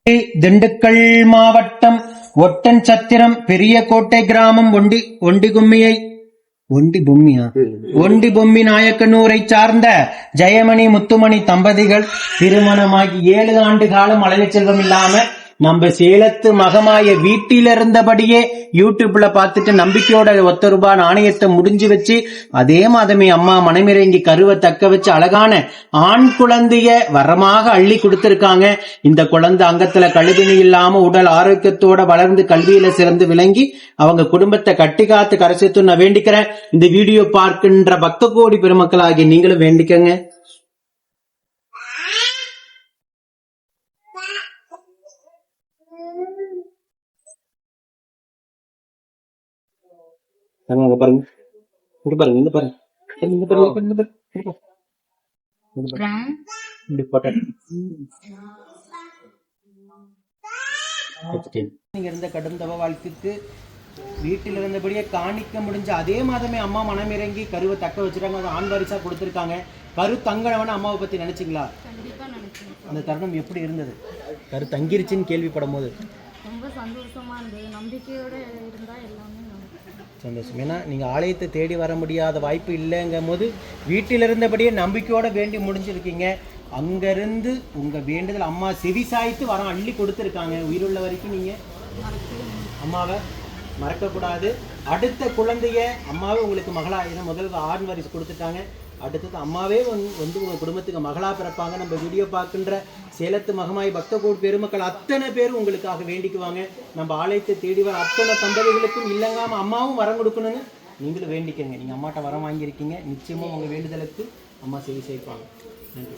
திண்டுக்கல் மாவட்டம் ஒட்டன்சத்திரம் பெரிய கோட்டை கிராமம் ஒண்டி பொம்மி நாயக்கனூரை சார்ந்த ஜெயமணி முத்துமணி தம்பதிகள் திருமணமாகி 7 ஆண்டு காலம் அழகு செல்வம் இல்லாம நம்ம சேலத்து மகமாய வீட்டில இருந்தபடியே யூடியூப்ல பார்த்துட்டு நம்பிக்கையோட ₹1 நாணயத்தை முடிஞ்சு வச்சு அதே மாதமே அம்மா மனமிறங்கி கருவை தக்க வச்சு அழகான ஆண் குழந்தைய வரமாக அள்ளி கொடுத்திருக்காங்க. இந்த குழந்தை அங்கத்துல கழுவினி இல்லாம உடல் ஆரோக்கியத்தோட வளர்ந்து கல்வியில சிறந்து விளங்கி அவங்க குடும்பத்தை கட்டி காத்து கரை சேர்த்து நான் வேண்டிக்கிறேன். இந்த வீடியோ பார்க்கின்ற பக்த கோடி பெருமக்களாகிய நீங்களும் வேண்டிக்கங்க. பாருங்க இங்க பாருங்க இந்த பாருங்க இந்த பாருங்க நீங்க இருந்த கடும் தவ வாழ்க்கைக்கு வீட்டில் இருந்தபடியே காணிக்க முடிஞ்ச அதே மாதமே அம்மா மனமிறங்கி கருவை தக்க வச்சிருக்காங்க. அது ஆண் வாரிசா கொடுத்திருக்காங்க. கரு தங்கனவன அம்மாவை பத்தி நினைச்சீங்களா? அந்த தருணம் எப்படி இருந்தது? கரு தங்கிருச்சுன்னு கேள்விப்படும் போது ரொம்ப சந்தோஷமா இருந்தது. நம்பிக்கையோட இருந்தா எல்லாமே சந்தோஷம். ஏன்னா நீங்க ஆலயத்தை தேடி வர முடியாத வாய்ப்பு இல்லைங்கும் போது வீட்டில் இருந்தபடியே நம்பிக்கையோட வேண்டி முடிஞ்சிருக்கீங்க. அங்கிருந்து உங்க வேண்டுதல் அம்மா செவி சாய்த்து வரம் அள்ளி கொடுத்துருக்காங்க. உயிருள்ள வரைக்கும் நீங்க அம்மாவை மறக்கக்கூடாது. அடுத்த குழந்தைய அம்மாவே உங்களுக்கு மகளா, ஏன்னா முதல் ஆண் வாரிசு கொடுத்துட்டாங்க. அடுத்தது அம்மாவே வந்து உங்க குடும்பத்துக்கு மகளா பிறப்பாங்க. நம்ம வீடியோ பார்க்கின்ற சேலத்து மகமாய் பக்த கோடி பெருமக்கள் அத்தனை பேரும் உங்களுக்காக வேண்டிக்குவாங்க. நம்ம ஆலயத்தை தேடி வர அத்தனை தம்பதிகளுக்கும் இல்லங்காம அம்மாவும் வரம் கொடுக்கணும்னு நீங்களும் வேண்டிக்கங்க. நீங்க அம்மாட்ட வரம் வாங்கியிருக்கீங்க. நிச்சயமா உங்க வேண்டுதலுக்கு அம்மா செவி சேர்ப்பாங்க. நன்றி.